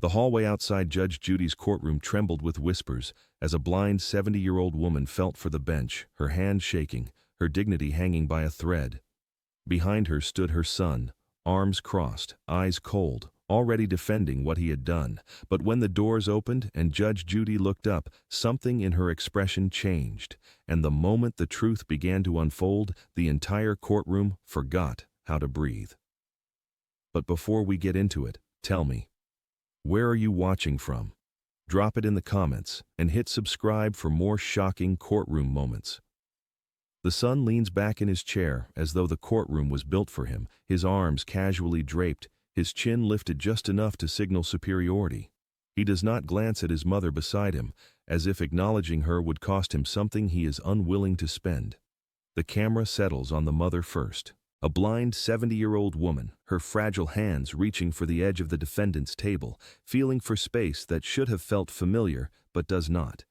The hallway outside Judge Judy's courtroom trembled with whispers as a blind 70-year-old woman felt for the bench, her hand shaking, her dignity hanging by a thread. Behind her stood her son, arms crossed, eyes cold, already defending what he had done. But when the doors opened and Judge Judy looked up, something in her expression changed, and the moment the truth began to unfold, the entire courtroom forgot how to breathe. But before we get into it, tell me, where are you watching from? Drop it in the comments and hit subscribe for more shocking courtroom moments. The son leans back in his chair as though the courtroom was built for him, his arms casually draped, his chin lifted just enough to signal superiority. He does not glance at his mother beside him, as if acknowledging her would cost him something he is unwilling to spend. The camera settles on the mother first. A blind 70-year-old woman, her fragile hands reaching for the edge of the defendant's table, feeling for space that should have felt familiar but does not.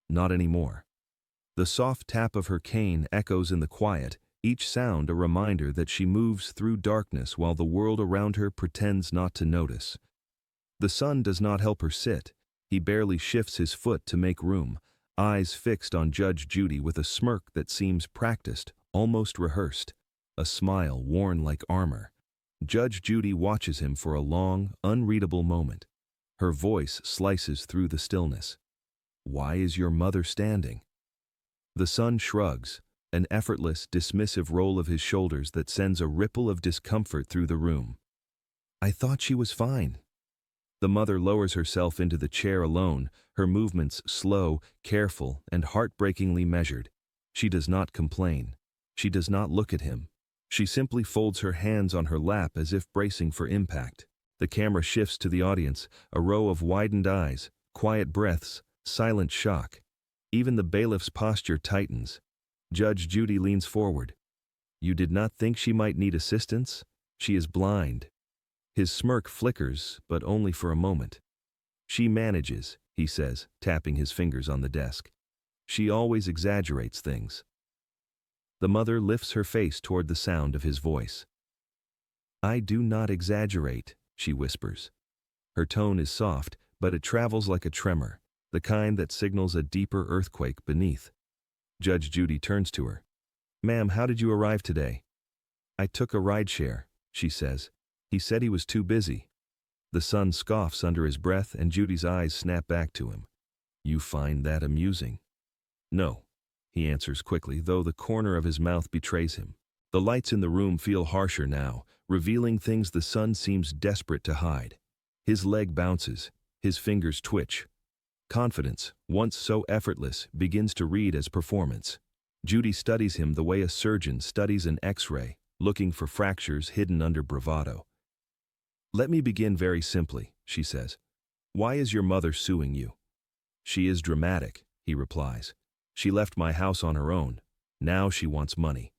Not anymore. The soft tap of her cane echoes in the quiet, each sound a reminder that she moves through darkness while the world around her pretends not to notice. The son does not help her sit. He barely shifts his foot to make room, eyes fixed on Judge Judy with a smirk that seems practiced, almost rehearsed, a smile worn like armor. Judge Judy watches him for a long, unreadable moment. Her voice slices through the stillness. "Why is your mother standing?" The son shrugs, an effortless, dismissive roll of his shoulders that sends a ripple of discomfort through the room. "I thought she was fine." The mother lowers herself into the chair alone, her movements slow, careful, and heartbreakingly measured. She does not complain. She does not look at him. She simply folds her hands on her lap as if bracing for impact. The camera shifts to the audience, a row of widened eyes, quiet breaths, silent shock. Even the bailiff's posture tightens. Judge Judy leans forward. "You did not think she might need assistance? She is blind." His smirk flickers, but only for a moment. "She manages," he says, tapping his fingers on the desk. "She always exaggerates things." The mother lifts her face toward the sound of his voice. "I do not exaggerate," she whispers. Her tone is soft, but it travels like a tremor, the kind that signals a deeper earthquake beneath. Judge Judy turns to her. "Ma'am, how did you arrive today?" "I took a rideshare," she says. "He said he was too busy." The son scoffs under his breath and Judy's eyes snap back to him. "You find that amusing?" "No," he answers quickly, though the corner of his mouth betrays him. The lights in the room feel harsher now, revealing things the son seems desperate to hide. His leg bounces, his fingers twitch. Confidence, once so effortless, begins to read as performance. Judy studies him the way a surgeon studies an X-ray, looking for fractures hidden under bravado. "Let me begin very simply," she says. "Why is your mother suing you?" "She is dramatic," he replies. "She left my house on her own. Now she wants money."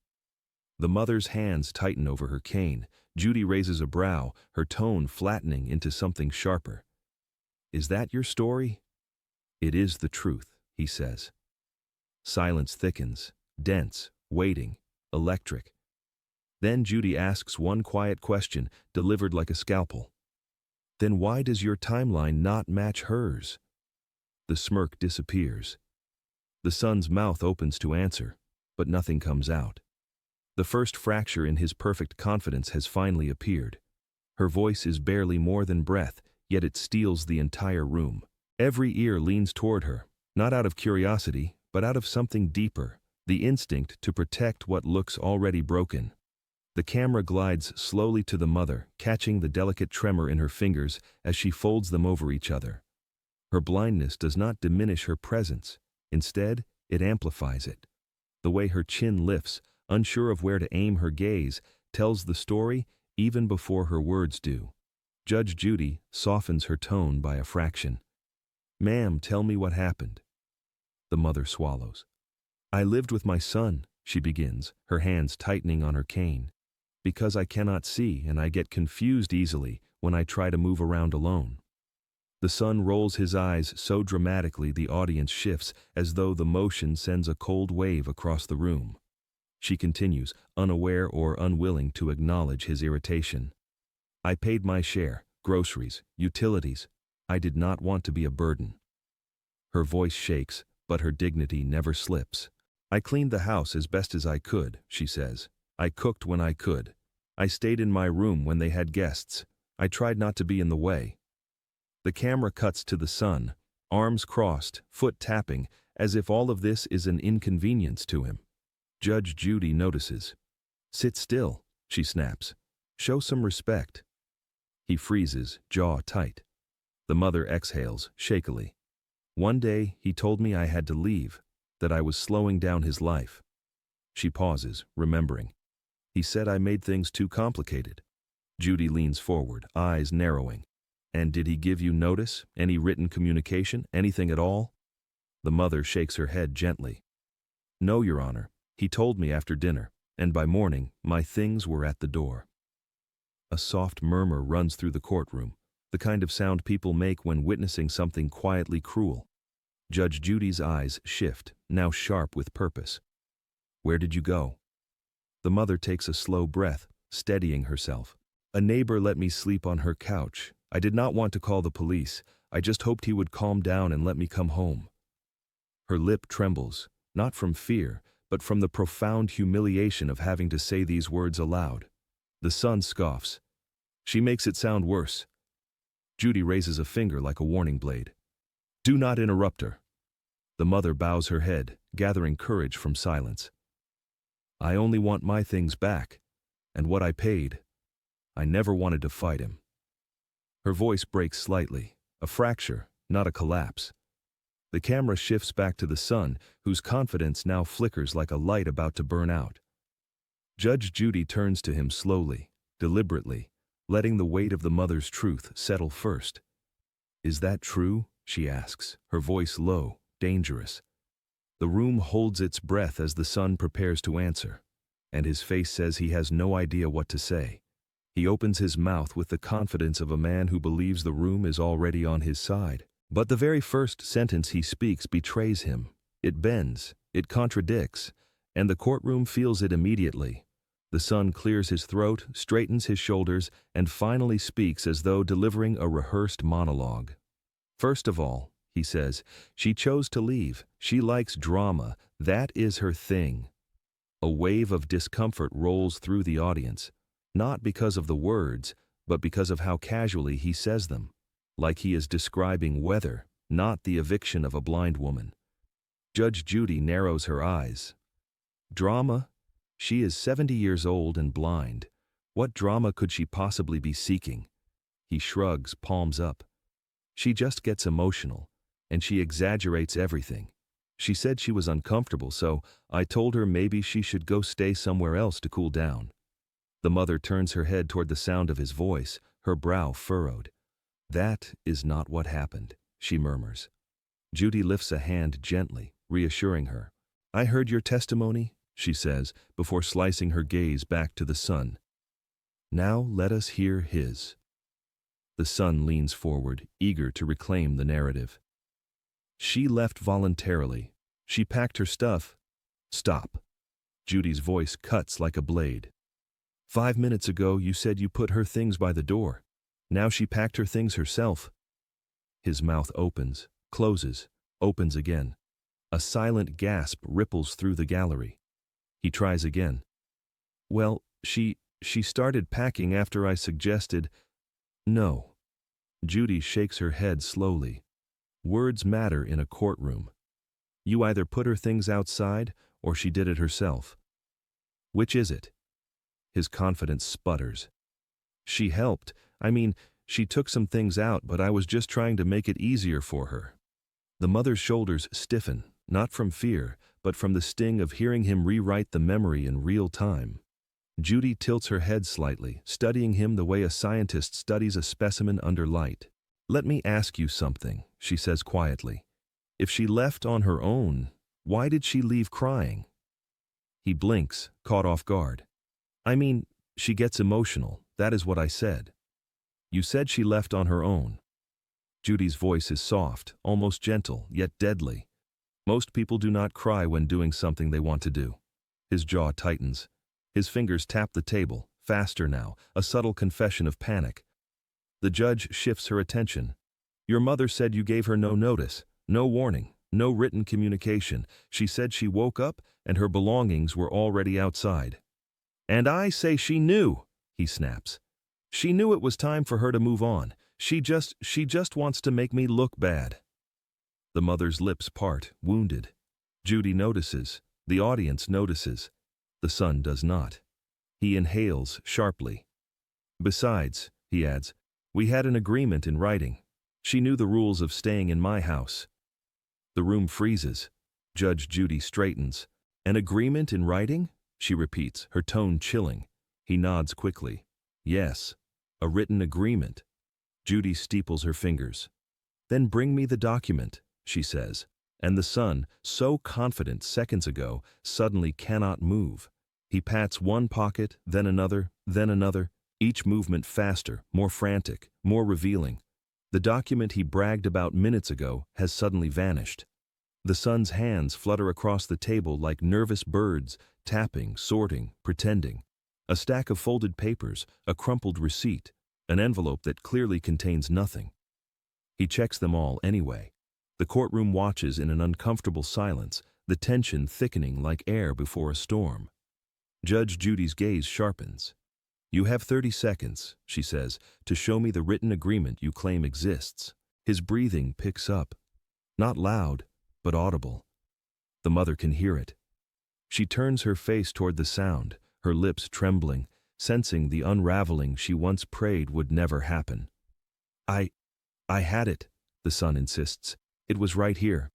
The mother's hands tighten over her cane. Judy raises a brow, her tone flattening into something sharper. "Is that your story?" "It is the truth," he says. Silence thickens, dense, waiting, electric. Then Judy asks one quiet question, delivered like a scalpel. "Then why does your timeline not match hers?" The smirk disappears. The son's mouth opens to answer, but nothing comes out. The first fracture in his perfect confidence has finally appeared. Her voice is barely more than breath, yet it steals the entire room. Every ear leans toward her, not out of curiosity, but out of something deeper, the instinct to protect what looks already broken. The camera glides slowly to the mother, catching the delicate tremor in her fingers as she folds them over each other. Her blindness does not diminish her presence. Instead, it amplifies it. The way her chin lifts, unsure of where to aim her gaze, tells the story even before her words do. Judge Judy softens her tone by a fraction. "Ma'am, tell me what happened." The mother swallows. "I lived with my son," she begins, her hands tightening on her cane. "Because I cannot see and I get confused easily when I try to move around alone." The son rolls his eyes so dramatically the audience shifts, as though the motion sends a cold wave across the room. She continues, unaware or unwilling to acknowledge his irritation. "I paid my share, groceries, utilities. I did not want to be a burden. Her voice shakes, but her dignity never slips. I cleaned the house as best as I could, she says. I cooked when I could. I stayed in my room when they had guests. I tried not to be in the way. The camera cuts to the son, arms crossed, foot tapping, as if all of this is an inconvenience to him. Judge Judy notices. Sit still, she snaps. Show some respect. He freezes, jaw tight. The mother exhales, shakily. One day, he told me I had to leave, that I was slowing down his life. She pauses, remembering. He said I made things too complicated. Judy leans forward, eyes narrowing. And did he give you notice? Any written communication? Anything at all? The mother shakes her head gently. No, Your Honor. He told me after dinner, and by morning, my things were at the door. A soft murmur runs through the courtroom, the kind of sound people make when witnessing something quietly cruel. Judge Judy's eyes shift, now sharp with purpose. Where did you go? The mother takes a slow breath, steadying herself. A neighbor let me sleep on her couch. I did not want to call the police. I just hoped he would calm down and let me come home. Her lip trembles, not from fear, but from the profound humiliation of having to say these words aloud. The son scoffs. She makes it sound worse. Judy raises a finger like a warning blade. Do not interrupt her. The mother bows her head, gathering courage from silence. I only want my things back, and what I paid. I never wanted to fight him. Her voice breaks slightly, a fracture, not a collapse. The camera shifts back to the son, whose confidence now flickers like a light about to burn out. Judge Judy turns to him slowly, deliberately, letting the weight of the mother's truth settle first. Is that true? She asks, her voice low, dangerous. The room holds its breath as the son prepares to answer, and his face says he has no idea what to say. He opens his mouth with the confidence of a man who believes the room is already on his side. But the very first sentence he speaks betrays him. It bends, it contradicts, and the courtroom feels it immediately. The son clears his throat, straightens his shoulders, and finally speaks as though delivering a rehearsed monologue. First of all, he says, she chose to leave. She likes drama. That is her thing. A wave of discomfort rolls through the audience, not because of the words, but because of how casually he says them, like he is describing weather, not the eviction of a blind woman. Judge Judy narrows her eyes. Drama? She is 70 years old and blind. What drama could she possibly be seeking? He shrugs, palms up. She just gets emotional, and she exaggerates everything. She said she was uncomfortable, so I told her maybe she should go stay somewhere else to cool down. The mother turns her head toward the sound of his voice, her brow furrowed. That is not what happened, she murmurs. Judy lifts a hand gently, reassuring her. I heard your testimony, she says, before slicing her gaze back to the son. Now let us hear his. The son leans forward, eager to reclaim the narrative. She left voluntarily. She packed her stuff. Stop. Judy's voice cuts like a blade. 5 minutes ago you said you put her things by the door. Now she packed her things herself. His mouth opens, closes, opens again. A silent gasp ripples through the gallery. He tries again. Well, she started packing after I suggested. No. Judy shakes her head slowly. Words matter in a courtroom. You either put her things outside, or she did it herself. Which is it? His confidence sputters. She helped. She took some things out, but I was just trying to make it easier for her. The mother's shoulders stiffen, not from fear, but from the sting of hearing him rewrite the memory in real time. Judy tilts her head slightly, studying him the way a scientist studies a specimen under light. Let me ask you something, she says quietly. If she left on her own, why did she leave crying? He blinks, caught off guard. She gets emotional, that is what I said. You said she left on her own. Judy's voice is soft, almost gentle, yet deadly. Most people do not cry when doing something they want to do. His jaw tightens. His fingers tap the table, faster now, a subtle confession of panic. The judge shifts her attention. Your mother said you gave her no notice, no warning, no written communication. She said she woke up and her belongings were already outside. And I say she knew, he snaps. She knew it was time for her to move on. She just wants to make me look bad. The mother's lips part, wounded. Judy notices. The audience notices. The son does not. He inhales sharply. Besides, he adds, we had an agreement in writing. She knew the rules of staying in my house. The room freezes. Judge Judy straightens. An agreement in writing? She repeats, her tone chilling. He nods quickly. Yes, a written agreement. Judy steeples her fingers. Then bring me the document, she says. And the son, so confident seconds ago, suddenly cannot move. He pats one pocket, then another, each movement faster, more frantic, more revealing. The document he bragged about minutes ago has suddenly vanished. The son's hands flutter across the table like nervous birds, tapping, sorting, pretending. A stack of folded papers, a crumpled receipt, an envelope that clearly contains nothing. He checks them all anyway. The courtroom watches in an uncomfortable silence, the tension thickening like air before a storm. Judge Judy's gaze sharpens. You have 30 seconds, she says, to show me the written agreement you claim exists. His breathing picks up. Not loud, but audible. The mother can hear it. She turns her face toward the sound, her lips trembling, sensing the unraveling she once prayed would never happen. I had it, the son insists. It was right here.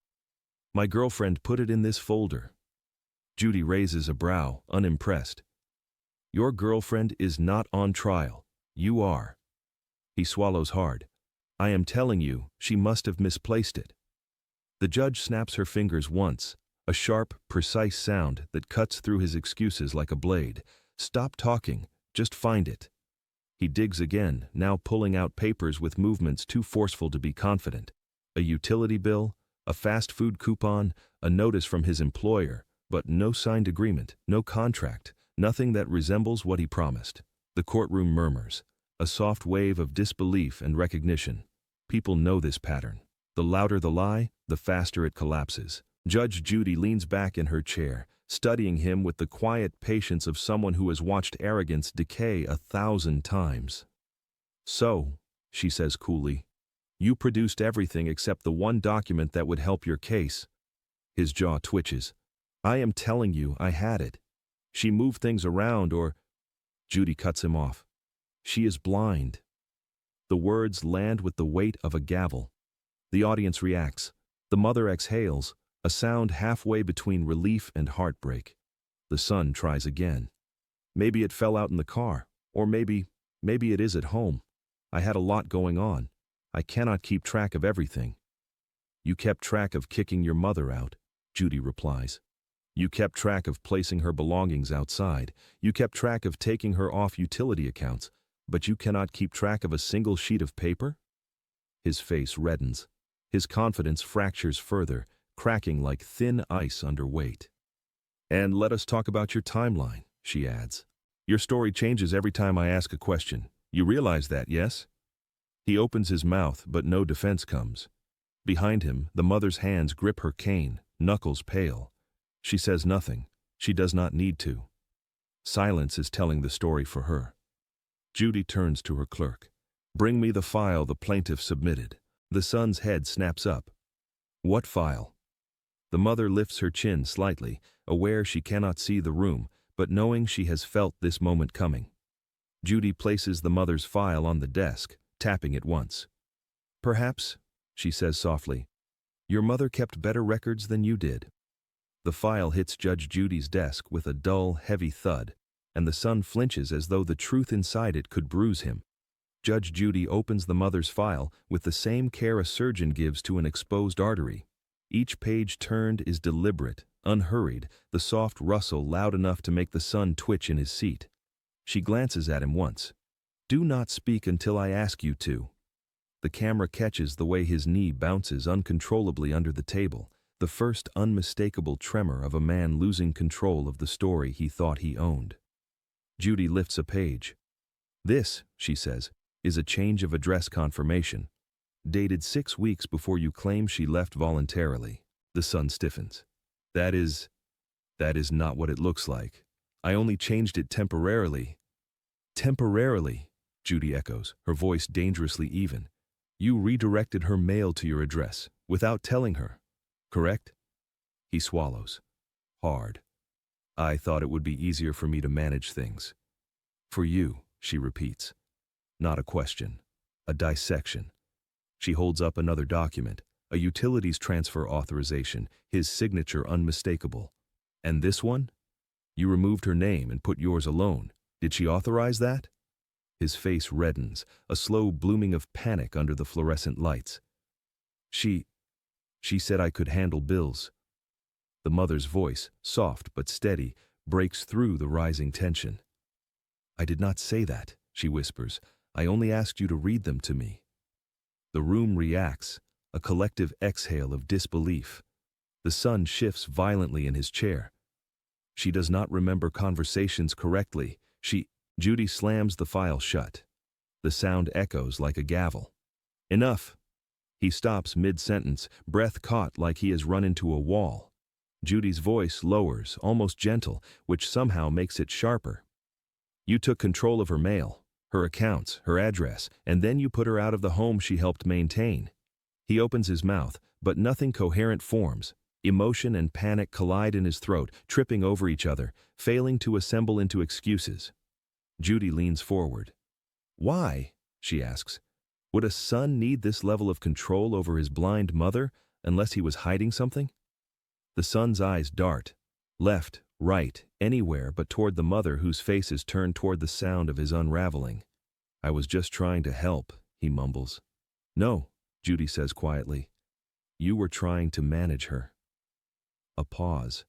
My girlfriend put it in this folder. Judy raises a brow, unimpressed. Your girlfriend is not on trial. You are. He swallows hard. I am telling you, she must have misplaced it. The judge snaps her fingers once, a sharp, precise sound that cuts through his excuses like a blade. Stop talking, just find it. He digs again, now pulling out papers with movements too forceful to be confident. A utility bill, a fast food coupon, a notice from his employer, but no signed agreement, no contract, nothing that resembles what he promised. The courtroom murmurs, a soft wave of disbelief and recognition. People know this pattern. The louder the lie, the faster it collapses. Judge Judy leans back in her chair, studying him with the quiet patience of someone who has watched arrogance decay 1,000 times. So, she says coolly, you produced everything except the one document that would help your case. His jaw twitches. I am telling you, I had it. She moved things around or... Judy cuts him off. She is blind. The words land with the weight of a gavel. The audience reacts. The mother exhales, a sound halfway between relief and heartbreak. The son tries again. Maybe it fell out in the car, or maybe it is at home. I had a lot going on. I cannot keep track of everything. You kept track of kicking your mother out, Judy replies. You kept track of placing her belongings outside. You kept track of taking her off utility accounts, but you cannot keep track of a single sheet of paper? His face reddens. His confidence fractures further, cracking like thin ice under weight. And let us talk about your timeline, she adds. Your story changes every time I ask a question. You realize that, yes? He opens his mouth, but no defense comes. Behind him, the mother's hands grip her cane, knuckles pale. She says nothing. She does not need to. Silence is telling the story for her. Judy turns to her clerk. Bring me the file the plaintiff submitted. The son's head snaps up. What file? The mother lifts her chin slightly, aware she cannot see the room, but knowing she has felt this moment coming. Judy places the mother's file on the desk, tapping it once. Perhaps, she says softly, your mother kept better records than you did. The file hits Judge Judy's desk with a dull, heavy thud, and the son flinches as though the truth inside it could bruise him. Judge Judy opens the mother's file with the same care a surgeon gives to an exposed artery. Each page turned is deliberate, unhurried, the soft rustle loud enough to make the son twitch in his seat. She glances at him once. Do not speak until I ask you to. The camera catches the way his knee bounces uncontrollably under the table, the first unmistakable tremor of a man losing control of the story he thought he owned. Judy lifts a page. This, she says, is a change of address confirmation. dated 6 weeks before you claim she left voluntarily. The son stiffens. That is not what it looks like. I only changed it temporarily. Temporarily, Judy echoes, her voice dangerously even. You redirected her mail to your address, without telling her, correct? He swallows. Hard. I thought it would be easier for me to manage things. For you, she repeats. Not a question. A dissection. She holds up another document, a utilities transfer authorization, his signature unmistakable. And this one? You removed her name and put yours alone. Did she authorize that? His face reddens, a slow blooming of panic under the fluorescent lights. She said I could handle bills. The mother's voice, soft but steady, breaks through the rising tension. I did not say that, she whispers. I only asked you to read them to me. The room reacts, a collective exhale of disbelief. The son shifts violently in his chair. She does not remember conversations correctly. Judy slams the file shut. The sound echoes like a gavel. Enough. He stops mid-sentence, breath caught like he has run into a wall. Judy's voice lowers, almost gentle, which somehow makes it sharper. You took control of her mail, her accounts, her address, and then you put her out of the home she helped maintain. He opens his mouth, but nothing coherent forms. Emotion and panic collide in his throat, tripping over each other, failing to assemble into excuses. Judy leans forward. Why? She asks. Would a son need this level of control over his blind mother unless he was hiding something? The son's eyes dart. Left, right, anywhere but toward the mother whose face is turned toward the sound of his unraveling. I was just trying to help, he mumbles. No, Judy says quietly. You were trying to manage her. A pause.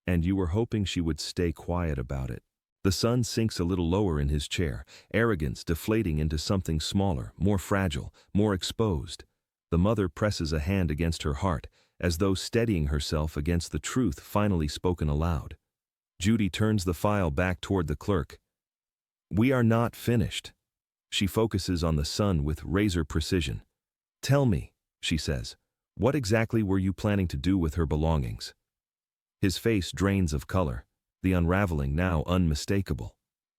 And you were hoping she would stay quiet about it. The son sinks a little lower in his chair, arrogance deflating into something smaller, more fragile, more exposed. The mother presses a hand against her heart, as though steadying herself against the truth finally spoken aloud. Judy turns the file back toward the clerk. We are not finished. She focuses on the son with razor precision. Tell me, she says, what exactly were you planning to do with her belongings? His face drains of color, the unraveling now unmistakable.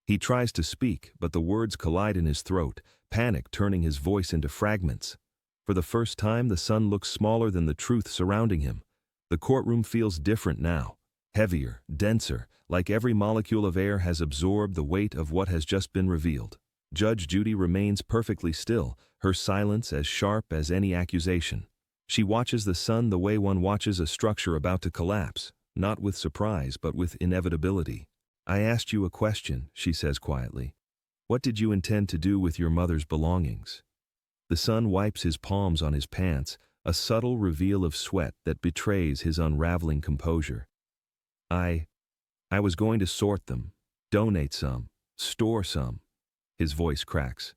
He tries to speak, but the words collide in his throat, panic turning his voice into fragments. For the first time, the son looks smaller than the truth surrounding him. The courtroom feels different now, heavier, denser, like every molecule of air has absorbed the weight of what has just been revealed. Judge Judy remains perfectly still, her silence as sharp as any accusation. She watches the son the way one watches a structure about to collapse, not with surprise but with inevitability. I asked you a question, she says quietly. What did you intend to do with your mother's belongings? The son wipes his palms on his pants, a subtle reveal of sweat that betrays his unraveling composure. I was going to sort them, donate some, store some. His voice cracks.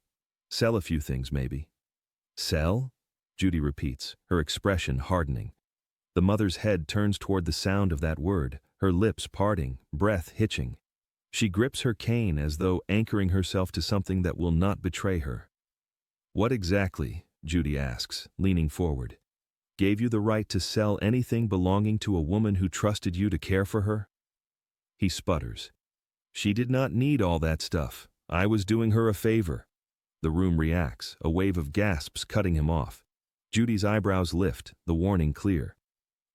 Sell a few things, maybe. Sell? Judy repeats, her expression hardening. The mother's head turns toward the sound of that word, her lips parting, breath hitching. She grips her cane as though anchoring herself to something that will not betray her. What exactly, Judy asks, leaning forward, gave you the right to sell anything belonging to a woman who trusted you to care for her? He sputters. She did not need all that stuff. I was doing her a favor. The room reacts, a wave of gasps cutting him off. Judy's eyebrows lift, the warning clear.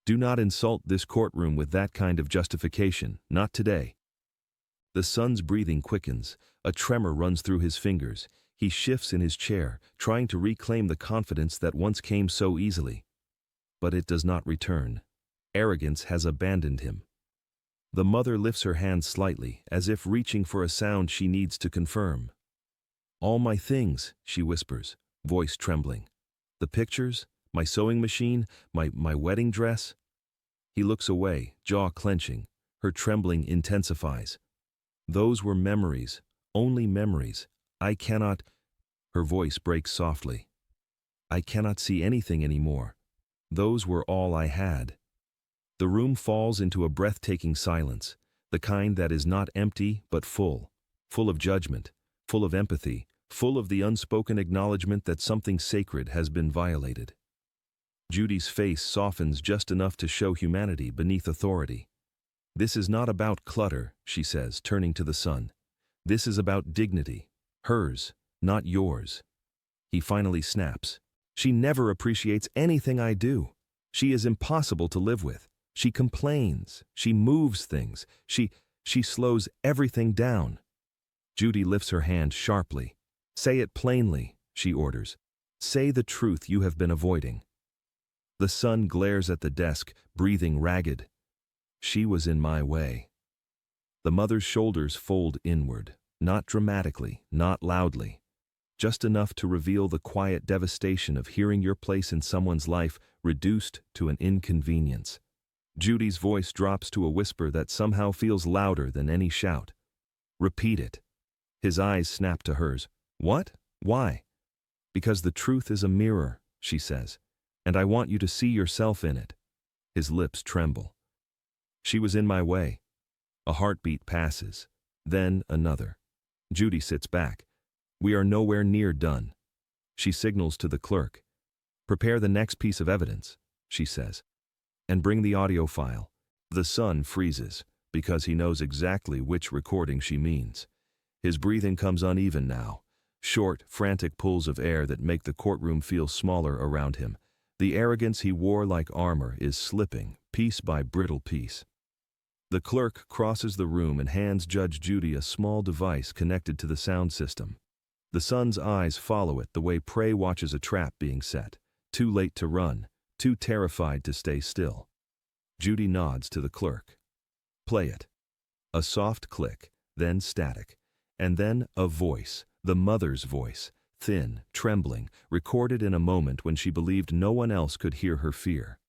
Do not insult this courtroom with that kind of justification, not today. The son's breathing quickens, a tremor runs through his fingers. He shifts in his chair, trying to reclaim the confidence that once came so easily. But it does not return. Arrogance has abandoned him. The mother lifts her hand slightly, as if reaching for a sound she needs to confirm. All my things, she whispers, voice trembling. The pictures, my sewing machine, my wedding dress. He looks away, jaw clenching. Her trembling intensifies. Those were memories, only memories. I cannot. Her voice breaks softly. I cannot see anything anymore. Those were all I had. The room falls into a breathtaking silence, the kind that is not empty but full of judgment, full of empathy, full of the unspoken acknowledgement that something sacred has been violated. Judy's face softens just enough to show humanity beneath authority. "This is not about clutter," she says, turning to the son. "This is about dignity. Hers, not yours." He finally snaps. "She never appreciates anything I do. She is impossible to live with. She complains. She moves things. She slows everything down." Judy lifts her hand sharply. "Say it plainly," she orders. "Say the truth you have been avoiding." The son glares at the desk, breathing ragged. "She was in my way." The mother's shoulders fold inward, not dramatically, not loudly, just enough to reveal the quiet devastation of hearing your place in someone's life reduced to an inconvenience. Judy's voice drops to a whisper that somehow feels louder than any shout. "Repeat it." His eyes snap to hers. "What? Why?" "Because the truth is a mirror," she says, "and I want you to see yourself in it." His lips tremble. "She was in my way." A heartbeat passes, then another. Judy sits back. "We are nowhere near done." She signals to the clerk. "Prepare the next piece of evidence," she says, "and bring the audio file." The son freezes, because he knows exactly which recording she means. His breathing comes uneven now, short, frantic pulls of air that make the courtroom feel smaller around him. The arrogance he wore like armor is slipping, piece by brittle piece. The clerk crosses the room and hands Judge Judy a small device connected to the sound system. The son's eyes follow it the way prey watches a trap being set, too late to run, too terrified to stay still. Judy nods to the clerk. "Play it." A soft click, then static, and then a voice, the mother's voice, thin, trembling, recorded in a moment when she believed no one else could hear her fear.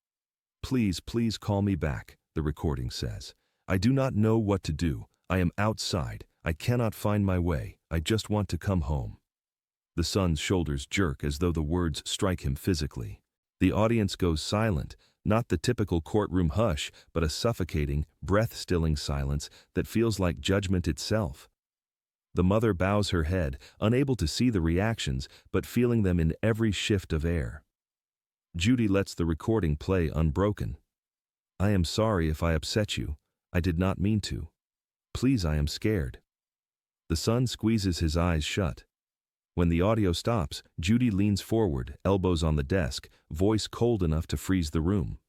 "Please, please call me back," the recording says. "I do not know what to do. I am outside. I cannot find my way. I just want to come home." The son's shoulders jerk as though the words strike him physically. The audience goes silent, not the typical courtroom hush, but a suffocating, breath-stilling silence that feels like judgment itself. The mother bows her head, unable to see the reactions, but feeling them in every shift of air. Judy lets the recording play unbroken. "I am sorry if I upset you. I did not mean to. Please, I am scared." The son squeezes his eyes shut. When the audio stops, Judy leans forward, elbows on the desk, voice cold enough to freeze the room.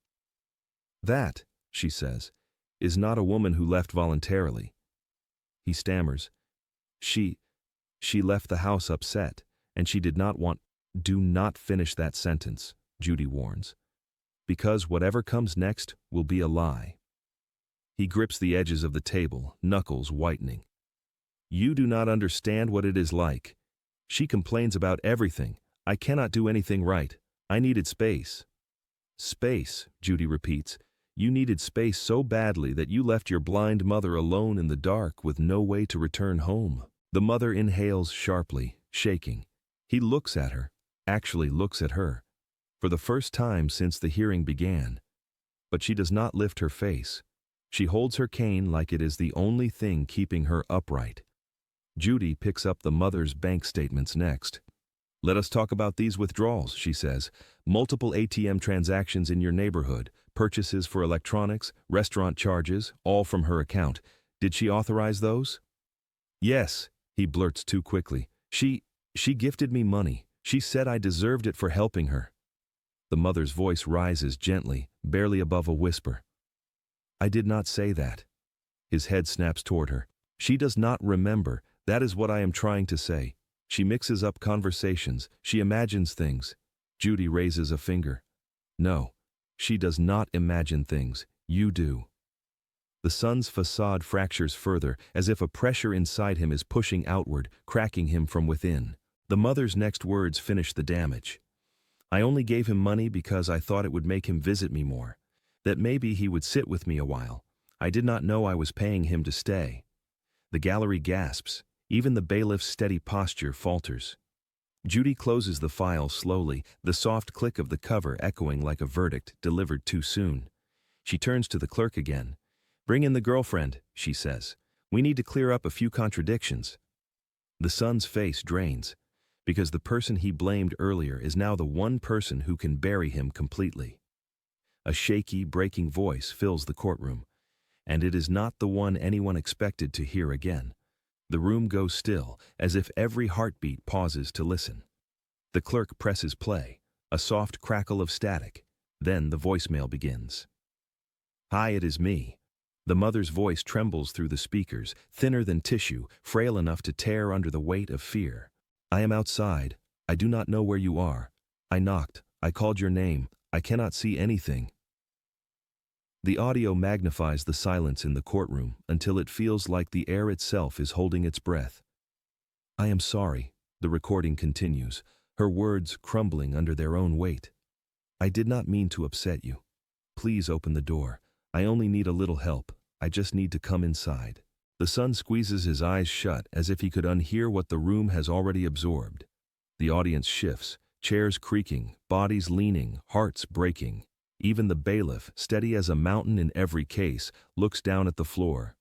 "That," she says, "is not a woman who left voluntarily." He stammers. She left the house upset, and she did not want—" "Do not finish that sentence," Judy warns. "Because whatever comes next will be a lie." He grips the edges of the table, knuckles whitening. "You do not understand what it is like. She complains about everything. I cannot do anything right. I needed space." "Space," Judy repeats. "You needed space so badly that you left your blind mother alone in the dark with no way to return home." The mother inhales sharply, shaking. He looks at her, actually looks at her, for the first time since the hearing began. But she does not lift her face. She holds her cane like it is the only thing keeping her upright. Judy picks up the mother's bank statements next. "Let us talk about these withdrawals," she says. "Multiple ATM transactions in your neighborhood, purchases for electronics, restaurant charges, all from her account. Did she authorize those?" "Yes," he blurts too quickly. She gifted me money. She said I deserved it for helping her." The mother's voice rises gently, barely above a whisper. "I did not say that." His head snaps toward her. "She does not remember. That is what I am trying to say. She mixes up conversations. She imagines things." Judy raises a finger. "No, she does not imagine things. You do." The son's facade fractures further, as if a pressure inside him is pushing outward, cracking him from within. The mother's next words finish the damage. "I only gave him money because I thought it would make him visit me more. That maybe he would sit with me a while. I did not know I was paying him to stay." The gallery gasps. Even the bailiff's steady posture falters. Judy closes the file slowly, the soft click of the cover echoing like a verdict delivered too soon. She turns to the clerk again. "Bring in the girlfriend," she says. "We need to clear up a few contradictions." The son's face drains. because the person he blamed earlier is now the one person who can bury him completely. A shaky, breaking voice fills the courtroom, and it is not the one anyone expected to hear again. The room goes still, as if every heartbeat pauses to listen. The clerk presses play, a soft crackle of static. Then the voicemail begins. "Hi, it is me." The mother's voice trembles through the speakers, thinner than tissue, frail enough to tear under the weight of fear. "I am outside. I do not know where you are. I knocked. I called your name. I cannot see anything." The audio magnifies the silence in the courtroom until it feels like the air itself is holding its breath. "I am sorry," the recording continues, her words crumbling under their own weight. "I did not mean to upset you. Please open the door. I only need a little help. I just need to come inside." The son squeezes his eyes shut as if he could unhear what the room has already absorbed. The audience shifts, chairs creaking, bodies leaning, hearts breaking. Even the bailiff, steady as a mountain in every case, looks down at the floor.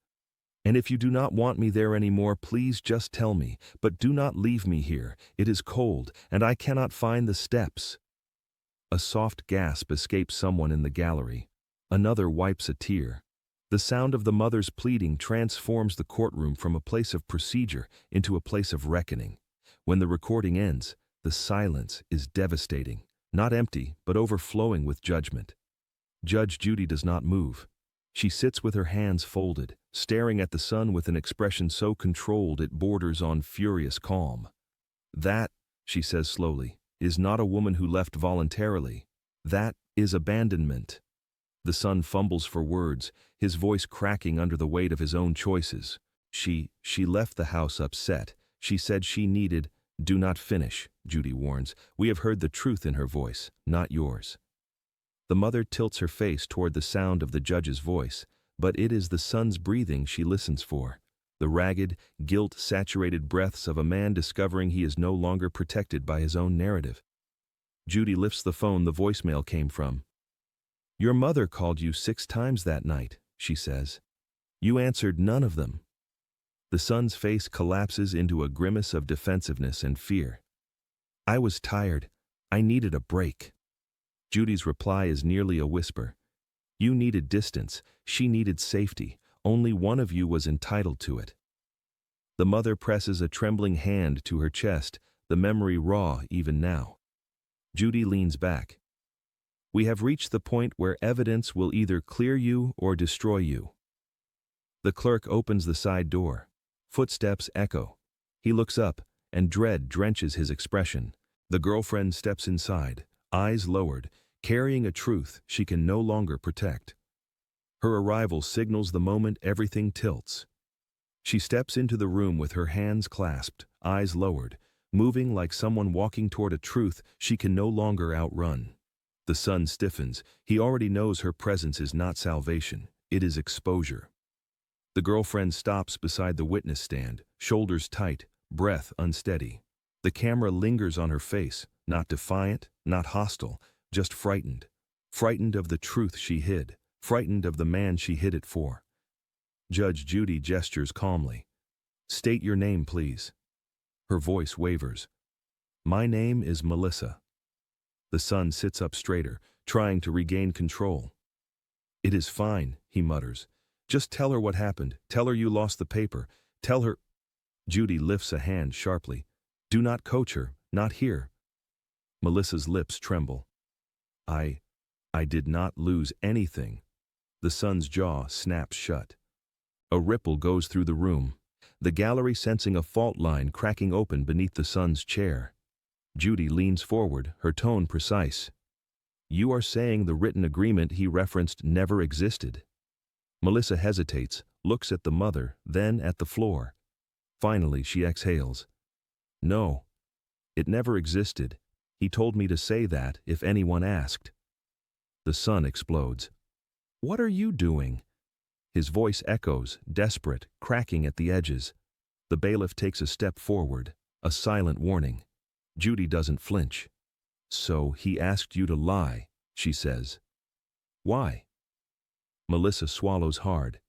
"And if you do not want me there anymore, please just tell me, but do not leave me here. It is cold, and I cannot find the steps." A soft gasp escapes someone in the gallery. Another wipes a tear. The sound of the mother's pleading transforms the courtroom from a place of procedure into a place of reckoning. When the recording ends, the silence is devastating, not empty, but overflowing with judgment. Judge Judy does not move. She sits with her hands folded, staring at the son with an expression so controlled it borders on furious calm. "That," she says slowly, "is not a woman who left voluntarily. That is abandonment." The son fumbles for words, his voice cracking under the weight of his own choices. She left the house upset. She said she needed—" "Do not finish," Judy warns. "We have heard the truth in her voice, not yours." The mother tilts her face toward the sound of the judge's voice, but it is the son's breathing she listens for. The ragged, guilt-saturated breaths of a man discovering he is no longer protected by his own narrative. Judy lifts the phone the voicemail came from. "Your mother called you 6 times that night," she says. "You answered none of them." The son's face collapses into a grimace of defensiveness and fear. "I was tired. I needed a break." Judy's reply is nearly a whisper. "You needed distance. She needed safety. Only one of you was entitled to it." The mother presses a trembling hand to her chest, the memory raw even now. Judy leans back. "We have reached the point where evidence will either clear you or destroy you." The clerk opens the side door. Footsteps echo. He looks up, and dread drenches his expression. The girlfriend steps inside, eyes lowered, carrying a truth she can no longer protect. Her arrival signals the moment everything tilts. She steps into the room with her hands clasped, eyes lowered, moving like someone walking toward a truth she can no longer outrun. The son stiffens. He already knows her presence is not salvation, it is exposure. The girlfriend stops beside the witness stand, shoulders tight, breath unsteady. The camera lingers on her face, not defiant, not hostile, just frightened. Frightened of the truth she hid, frightened of the man she hid it for. Judge Judy gestures calmly. "State your name, please." Her voice wavers. "My name is Melissa." The son sits up straighter, trying to regain control. "It is fine," he mutters. "Just tell her what happened. Tell her you lost the paper. Tell her—" Judy lifts a hand sharply. "Do not coach her, not here." Melissa's lips tremble. I did not lose anything." The son's jaw snaps shut. A ripple goes through the room, the gallery sensing a fault line cracking open beneath the son's chair. Judy leans forward, her tone precise. "You are saying the written agreement he referenced never existed?" Melissa hesitates, looks at the mother, then at the floor. Finally, she exhales. "No, it never existed. He told me to say that if anyone asked." The son explodes. "What are you doing?" His voice echoes, desperate, cracking at the edges. The bailiff takes a step forward, a silent warning. Judy doesn't flinch. "So he asked you to lie," she says. "Why?" Melissa swallows hard.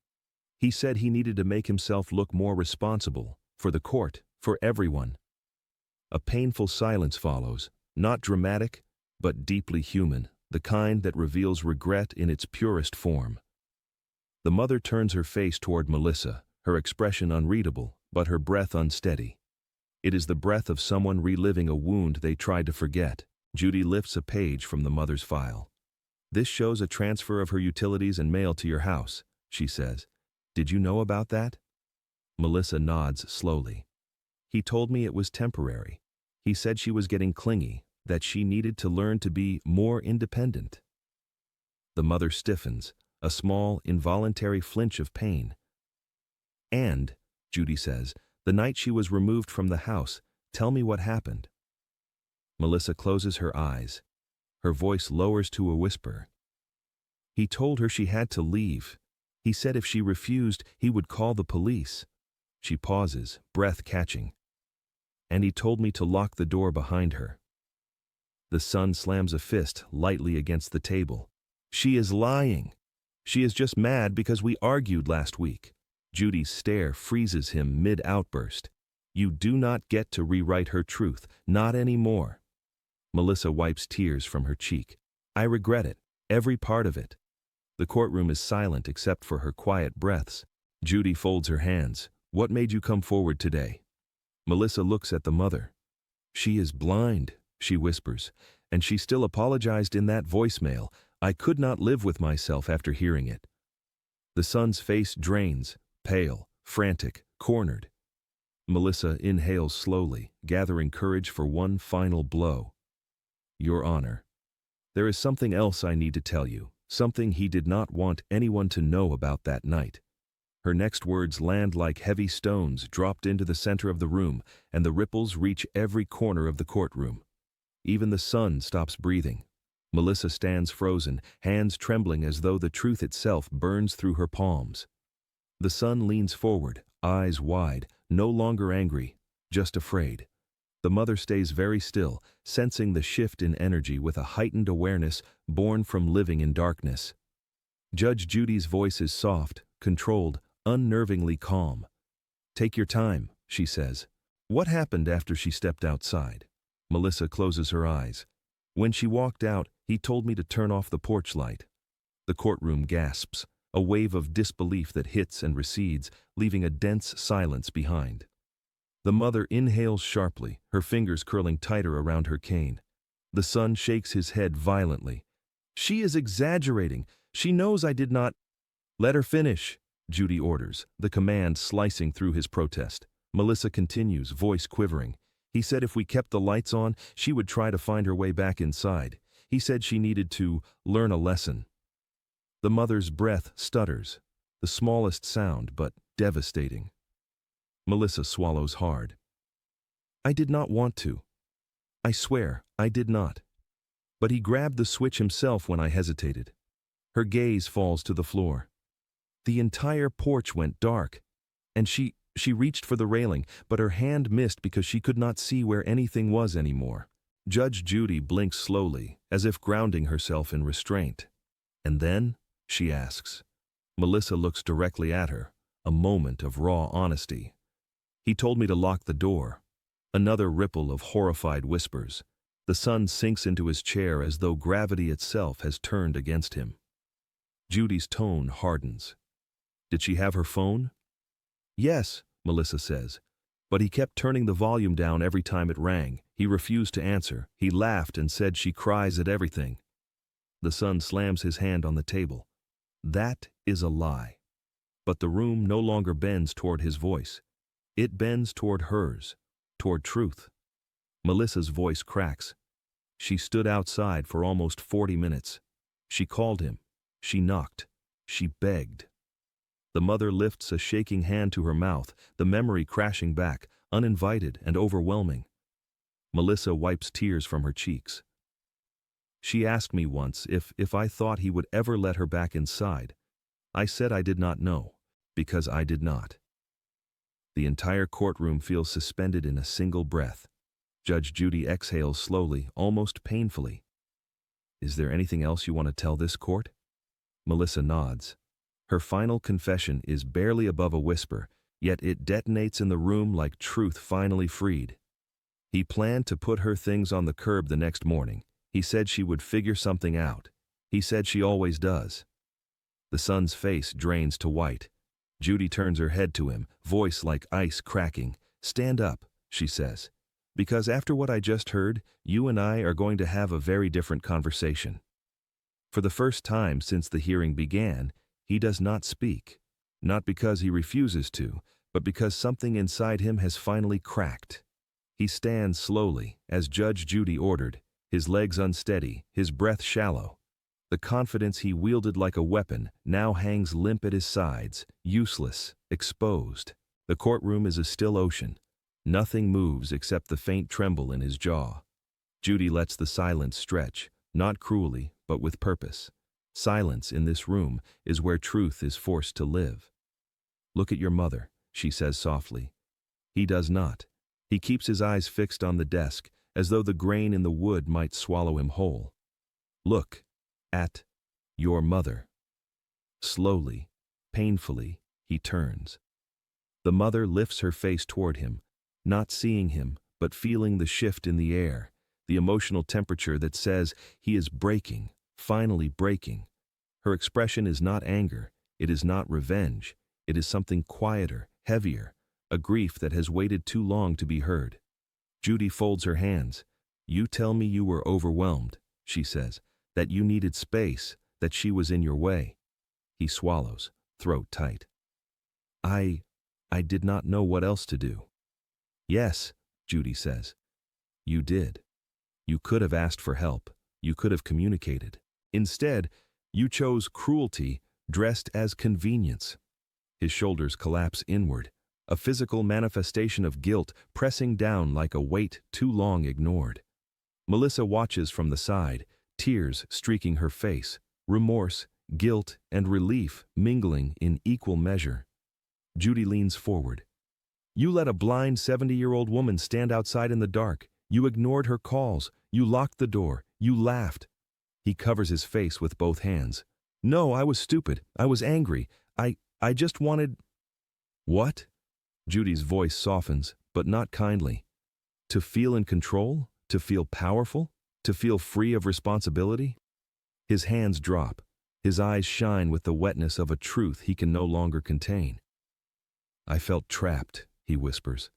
"He said he needed to make himself look more responsible, for the court, for everyone." A painful silence follows, not dramatic, but deeply human, the kind that reveals regret in its purest form. The mother turns her face toward Melissa, her expression unreadable, but her breath unsteady. It is the breath of someone reliving a wound they tried to forget. Judy lifts a page from the mother's file. "This shows a transfer of her utilities and mail to your house," she says. "Did you know about that?" Melissa nods slowly. "He told me it was temporary. He said she was getting clingy, that she needed to learn to be more independent." The mother stiffens, a small, involuntary flinch of pain. "And," Judy says, "the night she was removed from the house, tell me what happened." Melissa closes her eyes. Her voice lowers to a whisper. "He told her she had to leave. He said if she refused, he would call the police." She pauses, breath catching. "And he told me to lock the door behind her." The son slams a fist lightly against the table. "She is lying. She is just mad because we argued last week." Judy's stare freezes him mid-outburst. "You do not get to rewrite her truth, not anymore." Melissa wipes tears from her cheek. "I regret it, every part of it." The courtroom is silent except for her quiet breaths. Judy folds her hands. "What made you come forward today?" Melissa looks at the mother. "She is blind," she whispers, "and she still apologized in that voicemail. I could not live with myself after hearing it." The son's face drains, pale, frantic, cornered. Melissa inhales slowly, gathering courage for one final blow. "Your Honor, there is something else I need to tell you, something he did not want anyone to know about that night." Her next words land like heavy stones dropped into the center of the room, and the ripples reach every corner of the courtroom. Even the son stops breathing. Melissa stands frozen, hands trembling as though the truth itself burns through her palms. The son leans forward, eyes wide, no longer angry, just afraid. The mother stays very still, sensing the shift in energy with a heightened awareness born from living in darkness. Judge Judy's voice is soft, controlled, unnervingly calm. "Take your time," she says. "What happened after she stepped outside?" Melissa closes her eyes. "When she walked out, he told me to turn off the porch light." The courtroom gasps, a wave of disbelief that hits and recedes, leaving a dense silence behind. The mother inhales sharply, her fingers curling tighter around her cane. The son shakes his head violently. "She is exaggerating. She knows I did not—" "Let her finish," Judy orders, the command slicing through his protest. Melissa continues, voice quivering. "He said if we kept the lights on, she would try to find her way back inside. He said she needed to learn a lesson." The mother's breath stutters, the smallest sound, but devastating. Melissa swallows hard. "I did not want to. I swear, I did not. But he grabbed the switch himself when I hesitated." Her gaze falls to the floor. "The entire porch went dark, and she reached for the railing, but her hand missed because she could not see where anything was anymore." Judge Judy blinks slowly, as if grounding herself in restraint. "And then?" she asks. Melissa looks directly at her, a moment of raw honesty. "He told me to lock the door." Another ripple of horrified whispers. The son sinks into his chair as though gravity itself has turned against him. Judy's tone hardens. "Did she have her phone?" "Yes," Melissa says. "But he kept turning the volume down every time it rang. He refused to answer. He laughed and said she cries at everything." The son slams his hand on the table. "That is a lie." But the room no longer bends toward his voice. It bends toward hers, toward truth. Melissa's voice cracks. "She stood outside for almost 40 minutes. She called him. She knocked. She begged." The mother lifts a shaking hand to her mouth, the memory crashing back, uninvited and overwhelming. Melissa wipes tears from her cheeks. "She asked me once if I thought he would ever let her back inside. I said I did not know, because I did not." The entire courtroom feels suspended in a single breath. Judge Judy exhales slowly, almost painfully. "Is there anything else you want to tell this court?" Melissa nods. Her final confession is barely above a whisper, yet it detonates in the room like truth finally freed. He planned to put her things on the curb the next morning. He said she would figure something out. He said she always does. The son's face drains to white. Judy turns her head to him, voice like ice cracking. "Stand up," she says. "Because after what I just heard, you and I are going to have a very different conversation." For the first time since the hearing began, he does not speak. Not because he refuses to, but because something inside him has finally cracked. He stands slowly, as Judge Judy ordered, his legs unsteady, his breath shallow. The confidence he wielded like a weapon now hangs limp at his sides, useless, exposed. The courtroom is a still ocean. Nothing moves except the faint tremble in his jaw. Judy lets the silence stretch, not cruelly, but with purpose. Silence in this room is where truth is forced to live. "Look at your mother," she says softly. He does not. He keeps his eyes fixed on the desk, as though the grain in the wood might swallow him whole. "Look at your mother." Slowly, painfully, he turns. The mother lifts her face toward him, not seeing him, but feeling the shift in the air, the emotional temperature that says he is breaking, finally breaking. Her expression is not anger, it is not revenge, it is something quieter, heavier, a grief that has waited too long to be heard. Judy folds her hands. "You tell me you were overwhelmed," she says, "that you needed space, that she was in your way." He swallows, throat tight. I did not know what else to do." "Yes," Judy says. "You did. You could have asked for help. You could have communicated. Instead, you chose cruelty dressed as convenience." His shoulders collapse inward, a physical manifestation of guilt pressing down like a weight too long ignored. Melissa watches from the side, tears streaking her face, remorse, guilt, and relief mingling in equal measure. Judy leans forward. "You let a blind 70-year-old woman stand outside in the dark. You ignored her calls. You locked the door. You laughed." He covers his face with both hands. "No, I was stupid. I was angry. I just wanted—" "What?" Judy's voice softens, but not kindly. "To feel in control? To feel powerful? To feel free of responsibility?" His hands drop. His eyes shine with the wetness of a truth he can no longer contain. "I felt trapped," he whispers.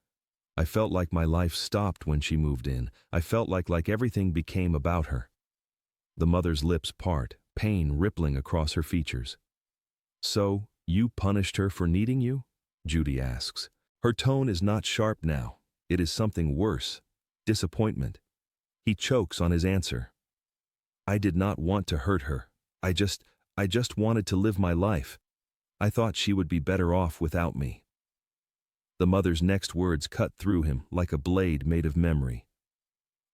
"I felt like my life stopped when she moved in. I felt like everything became about her." The mother's lips part, pain rippling across her features. "So, you punished her for needing you?" Judy asks. Her tone is not sharp now. It is something worse. Disappointment. He chokes on his answer. "I did not want to hurt her. I just wanted to live my life. I thought she would be better off without me." The mother's next words cut through him like a blade made of memory.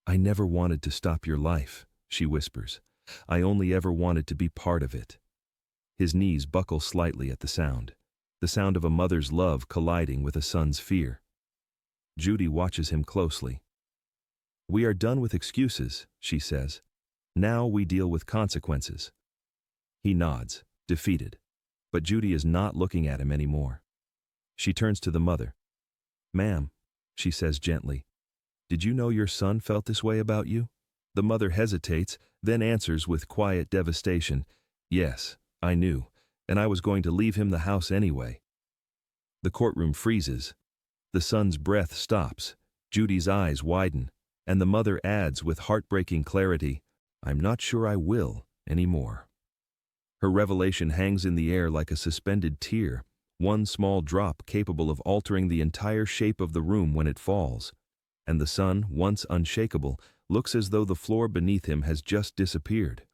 "I never wanted to stop your life," she whispers. "I only ever wanted to be part of it." His knees buckle slightly at the sound of a mother's love colliding with a son's fear. Judy watches him closely. "We are done with excuses," she says. "Now we deal with consequences." He nods, defeated. But Judy is not looking at him anymore. She turns to the mother. "Ma'am," she says gently, "did you know your son felt this way about you?" The mother hesitates, then answers with quiet devastation, "Yes, I knew, and I was going to leave him the house anyway." The courtroom freezes. The son's breath stops. Judy's eyes widen, and the mother adds with heartbreaking clarity, "I'm not sure I will anymore." Her revelation hangs in the air like a suspended tear, one small drop capable of altering the entire shape of the room when it falls. And the son, once unshakable, looks as though the floor beneath him has just disappeared.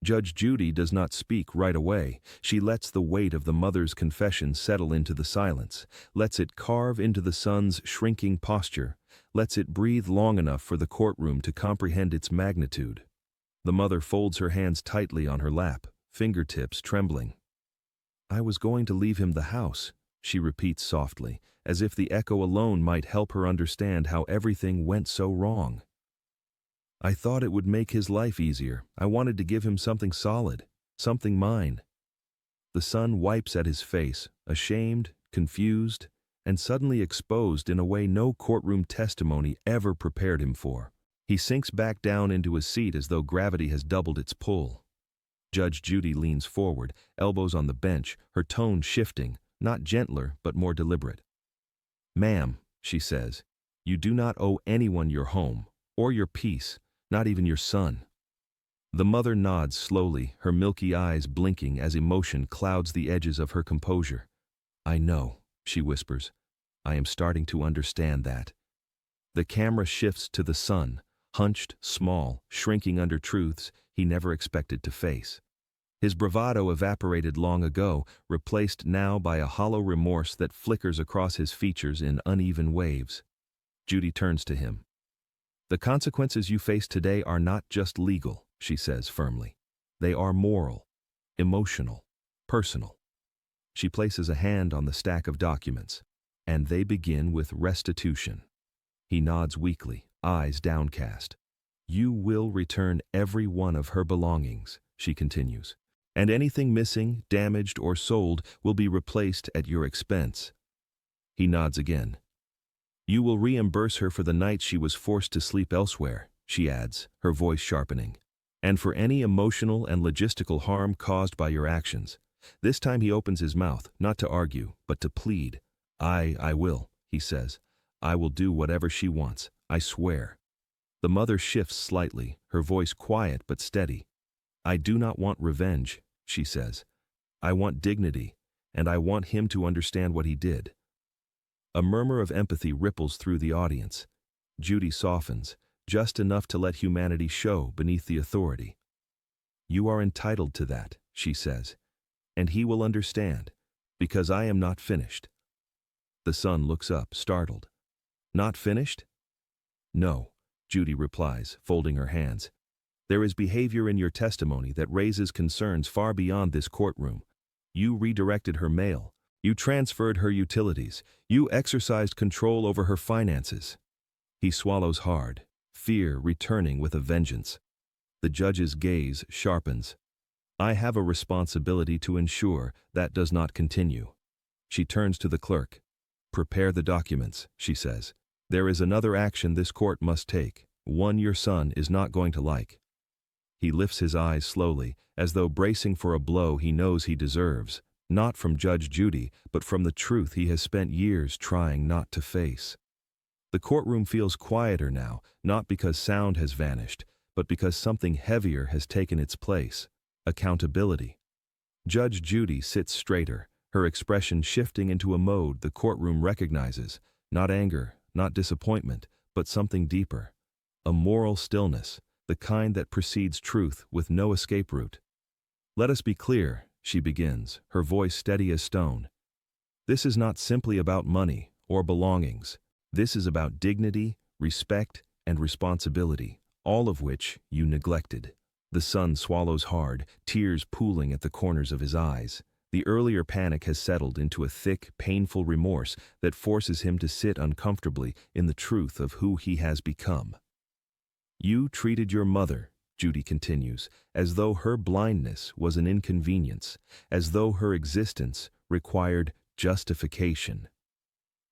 Judge Judy does not speak right away. She lets the weight of the mother's confession settle into the silence, lets it carve into the son's shrinking posture, lets it breathe long enough for the courtroom to comprehend its magnitude. The mother folds her hands tightly on her lap, fingertips trembling. "I was going to leave him the house," she repeats softly, as if the echo alone might help her understand how everything went so wrong. "I thought it would make his life easier. I wanted to give him something solid, something mine." The son wipes at his face, ashamed, confused, and suddenly exposed in a way no courtroom testimony ever prepared him for. He sinks back down into his seat as though gravity has doubled its pull. Judge Judy leans forward, elbows on the bench, her tone shifting, not gentler but more deliberate. "Ma'am," she says, "you do not owe anyone your home, or your peace, not even your son." The mother nods slowly, her milky eyes blinking as emotion clouds the edges of her composure. "I know," she whispers. "I am starting to understand that." The camera shifts to the son, hunched, small, shrinking under truths he never expected to face. His bravado evaporated long ago, replaced now by a hollow remorse that flickers across his features in uneven waves. Judy turns to him. "The consequences you face today are not just legal," she says firmly. "They are moral, emotional, personal." She places a hand on the stack of documents, and they begin with restitution. He nods weakly, eyes downcast. "You will return every one of her belongings," she continues, "and anything missing, damaged, or sold will be replaced at your expense." He nods again. "You will reimburse her for the nights she was forced to sleep elsewhere," she adds, her voice sharpening, "and for any emotional and logistical harm caused by your actions." This time he opens his mouth, not to argue, but to plead. I will," he says. "I will do whatever she wants, I swear." The mother shifts slightly, her voice quiet but steady. "I do not want revenge," she says. "I want dignity, and I want him to understand what he did." A murmur of empathy ripples through the audience. Judy softens, just enough to let humanity show beneath the authority. "You are entitled to that," she says, "and he will understand, because I am not finished." The son looks up, startled. "Not finished?" "No," Judy replies, folding her hands. "There is behavior in your testimony that raises concerns far beyond this courtroom. You redirected her mail. You transferred her utilities. You exercised control over her finances." He swallows hard, fear returning with a vengeance. The judge's gaze sharpens. "I have a responsibility to ensure that does not continue." She turns to the clerk. "Prepare the documents," she says. "There is another action this court must take, one your son is not going to like." He lifts his eyes slowly, as though bracing for a blow he knows he deserves, not from Judge Judy, but from the truth he has spent years trying not to face. The courtroom feels quieter now, not because sound has vanished, but because something heavier has taken its place: accountability. Judge Judy sits straighter, her expression shifting into a mode the courtroom recognizes, not anger, not disappointment, but something deeper. A moral stillness, the kind that precedes truth with no escape route. "Let us be clear," she begins, her voice steady as stone. "This is not simply about money or belongings. This is about dignity, respect, and responsibility, all of which you neglected." The son swallows hard, tears pooling at the corners of his eyes. The earlier panic has settled into a thick, painful remorse that forces him to sit uncomfortably in the truth of who he has become. "You treated your mother," Judy continues, "as though her blindness was an inconvenience, as though her existence required justification."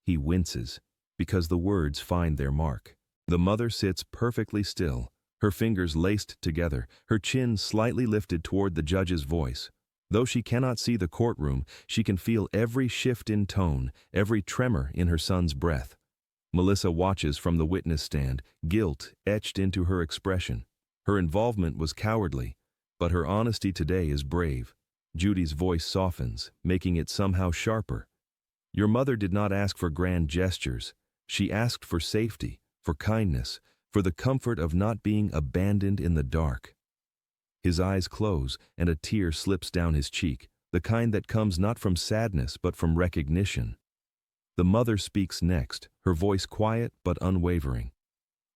He winces, because the words find their mark. The mother sits perfectly still, her fingers laced together, her chin slightly lifted toward the judge's voice. Though she cannot see the courtroom, she can feel every shift in tone, every tremor in her son's breath. Melissa watches from the witness stand, guilt etched into her expression. Her involvement was cowardly, but her honesty today is brave. Judy's voice softens, making it somehow sharper. "Your mother did not ask for grand gestures. She asked for safety, for kindness, for the comfort of not being abandoned in the dark." His eyes close, and a tear slips down his cheek, the kind that comes not from sadness but from recognition. The mother speaks next, her voice quiet but unwavering.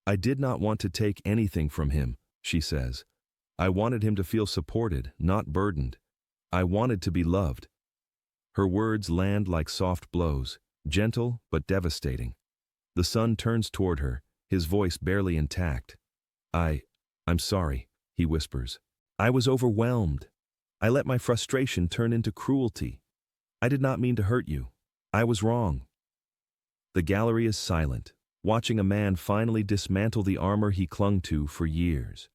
"I did not want to take anything from him," she says. "I wanted him to feel supported, not burdened. I wanted to be loved." Her words land like soft blows, gentle but devastating. The son turns toward her, his voice barely intact. I'm sorry," he whispers. "I was overwhelmed. I let my frustration turn into cruelty. I did not mean to hurt you. I was wrong." The gallery is silent, watching a man finally dismantle the armor he clung to for years.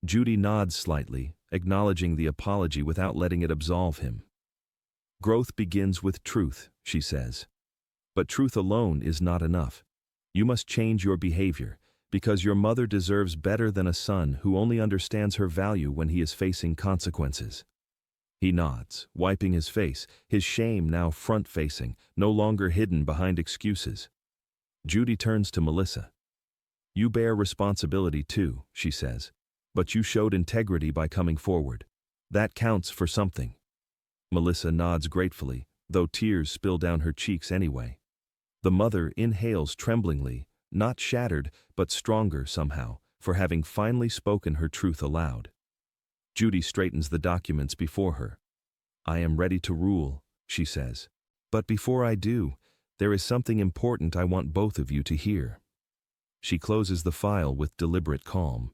Judy nods slightly, acknowledging the apology without letting it absolve him. Growth begins with truth, she says. But truth alone is not enough. You must change your behavior, because your mother deserves better than a son who only understands her value when he is facing consequences. He nods, wiping his face, his shame now front-facing, no longer hidden behind excuses. Judy turns to Melissa. You bear responsibility too, she says. But you showed integrity by coming forward. That counts for something. Melissa nods gratefully, though tears spill down her cheeks anyway. The mother inhales tremblingly, not shattered, but stronger somehow, for having finally spoken her truth aloud. Judy straightens the documents before her. I am ready to rule, she says. But before I do, there is something important I want both of you to hear. She closes the file with deliberate calm.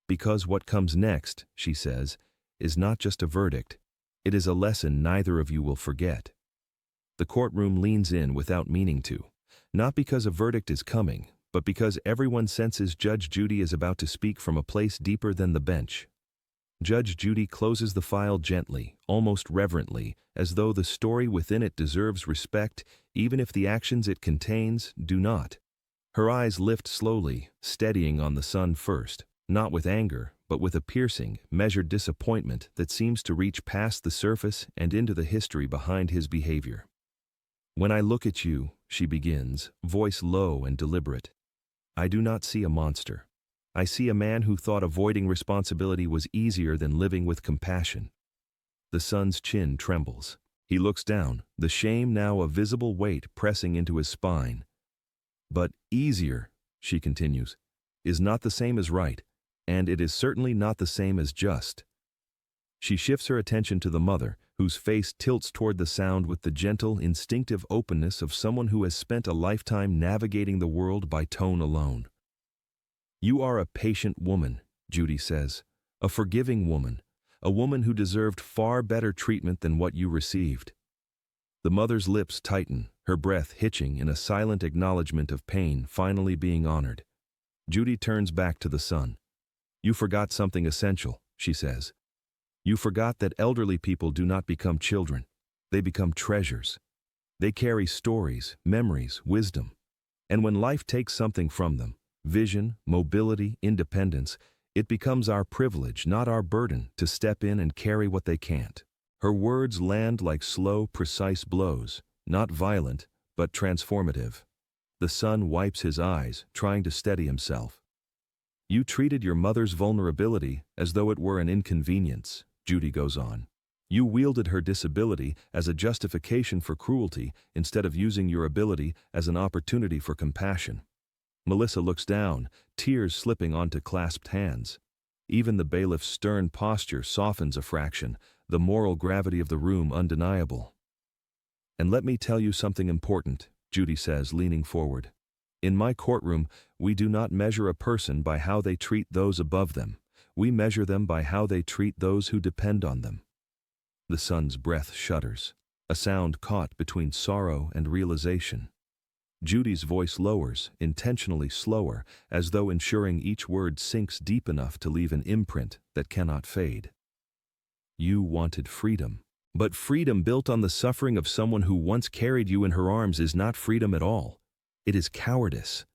Because what comes next, she says, is not just a verdict. It is a lesson neither of you will forget. The courtroom leans in without meaning to, not because a verdict is coming, but because everyone senses Judge Judy is about to speak from a place deeper than the bench. Judge Judy closes the file gently, almost reverently, as though the story within it deserves respect, even if the actions it contains do not. Her eyes lift slowly, steadying on the son first, not with anger, but with a piercing, measured disappointment that seems to reach past the surface and into the history behind his behavior. When I look at you, she begins, voice low and deliberate, I do not see a monster. I see a man who thought avoiding responsibility was easier than living with compassion. The son's chin trembles. He looks down, the shame now a visible weight pressing into his spine. But easier, she continues, is not the same as right, and it is certainly not the same as just. She shifts her attention to the mother, whose face tilts toward the sound with the gentle, instinctive openness of someone who has spent a lifetime navigating the world by tone alone. You are a patient woman, Judy says, a forgiving woman, a woman who deserved far better treatment than what you received. The mother's lips tighten, her breath hitching in a silent acknowledgement of pain finally being honored. Judy turns back to the son. You forgot something essential, she says. You forgot that elderly people do not become children. They become treasures. They carry stories, memories, wisdom. And when life takes something from them, vision, mobility, independence, it becomes our privilege, not our burden, to step in and carry what they can't. Her words land like slow, precise blows, not violent, but transformative. The son wipes his eyes, trying to steady himself. You treated your mother's vulnerability as though it were an inconvenience, Judy goes on. You wielded her disability as a justification for cruelty instead of using your ability as an opportunity for compassion. Melissa looks down, tears slipping onto clasped hands. Even the bailiff's stern posture softens a fraction, the moral gravity of the room undeniable. And let me tell you something important, Judy says, leaning forward. In my courtroom, we do not measure a person by how they treat those above them. We measure them by how they treat those who depend on them. The son's breath shudders, a sound caught between sorrow and realization. Judy's voice lowers, intentionally slower, as though ensuring each word sinks deep enough to leave an imprint that cannot fade. You wanted freedom. But freedom built on the suffering of someone who once carried you in her arms is not freedom at all. It is cowardice.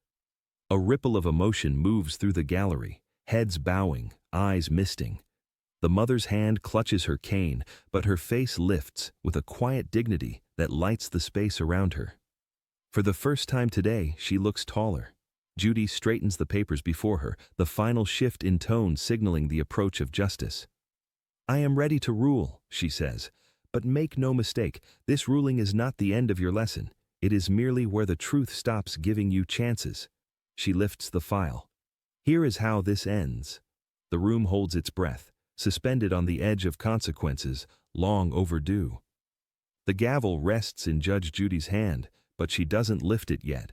A ripple of emotion moves through the gallery, heads bowing, eyes misting. The mother's hand clutches her cane, but her face lifts with a quiet dignity that lights the space around her. For the first time today, she looks taller. Judy straightens the papers before her, the final shift in tone signaling the approach of justice. I am ready to rule, she says, but make no mistake, this ruling is not the end of your lesson. It is merely where the truth stops giving you chances. She lifts the file. Here is how this ends. The room holds its breath, suspended on the edge of consequences, long overdue. The gavel rests in Judge Judy's hand, but she doesn't lift it yet.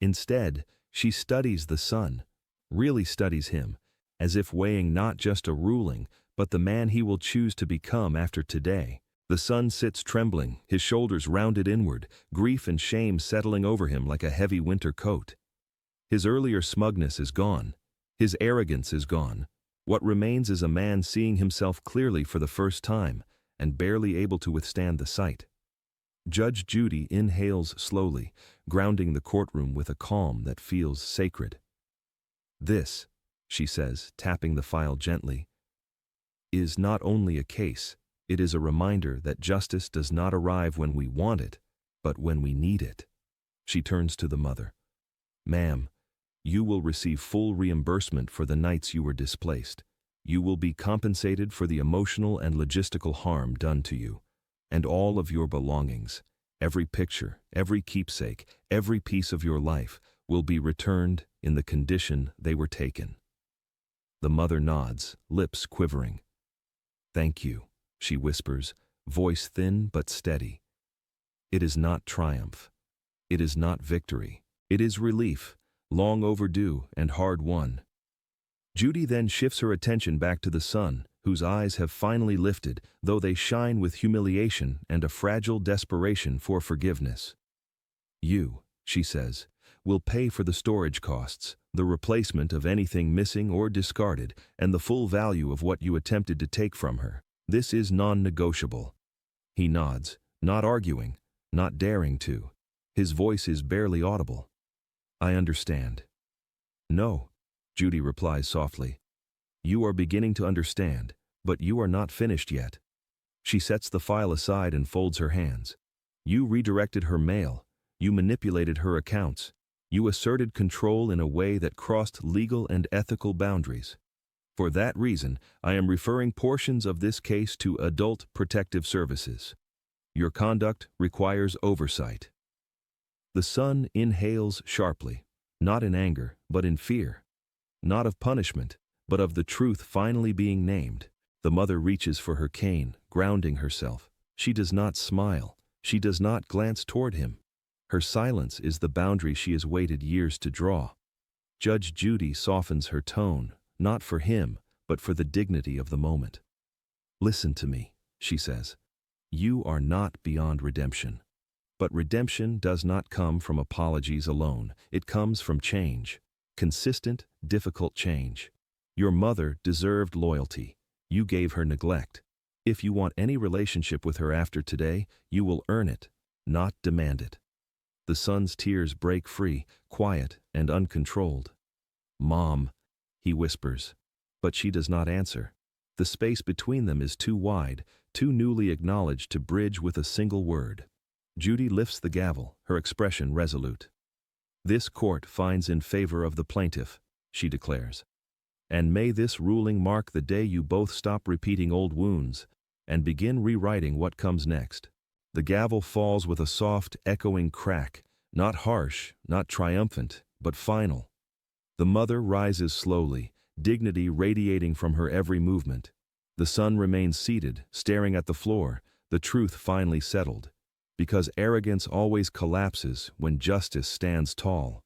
Instead, she studies the son, really studies him, as if weighing not just a ruling, but the man he will choose to become after today, The son sits trembling, his shoulders rounded inward, grief and shame settling over him like a heavy winter coat. His earlier smugness is gone. His arrogance is gone. What remains is a man seeing himself clearly for the first time and barely able to withstand the sight. Judge Judy inhales slowly, grounding the courtroom with a calm that feels sacred. "This," she says, tapping the file gently, "is not only a case, it is a reminder that justice does not arrive when we want it, but when we need it." She turns to the mother. "Ma'am, you will receive full reimbursement for the nights you were displaced. You will be compensated for the emotional and logistical harm done to you. And all of your belongings, every picture, every keepsake, every piece of your life, will be returned in the condition they were taken." The mother nods, lips quivering. "Thank you," she whispers, voice thin but steady. It is not triumph. It is not victory. It is relief, long overdue and hard won. Judy then shifts her attention back to the son, whose eyes have finally lifted, though they shine with humiliation and a fragile desperation for forgiveness. "You," she says, "will pay for the storage costs, the replacement of anything missing or discarded, and the full value of what you attempted to take from her. This is non-negotiable." He nods, not arguing, not daring to. His voice is barely audible. "I understand." "No," Judy replies softly. "You are beginning to understand, but you are not finished yet." She sets the file aside and folds her hands. "You redirected her mail. You manipulated her accounts. You asserted control in a way that crossed legal and ethical boundaries. For that reason, I am referring portions of this case to Adult Protective Services. Your conduct requires oversight." The son inhales sharply, not in anger, but in fear. Not of punishment, but of the truth finally being named. The mother reaches for her cane, grounding herself. She does not smile. She does not glance toward him. Her silence is the boundary she has waited years to draw. Judge Judy softens her tone, not for him, but for the dignity of the moment. "Listen to me," she says. "You are not beyond redemption. But redemption does not come from apologies alone. It comes from change. Consistent, difficult change. Your mother deserved loyalty. You gave her neglect. If you want any relationship with her after today, you will earn it, not demand it." The son's tears break free, quiet and uncontrolled. "Mom," he whispers. But she does not answer. The space between them is too wide, too newly acknowledged to bridge with a single word. Judy lifts the gavel, her expression resolute. "This court finds in favor of the plaintiff," she declares. "And may this ruling mark the day you both stop repeating old wounds and begin rewriting what comes next." The gavel falls with a soft, echoing crack, not harsh, not triumphant, but final. The mother rises slowly, dignity radiating from her every movement. The son remains seated, staring at the floor, the truth finally settled. Because arrogance always collapses when justice stands tall.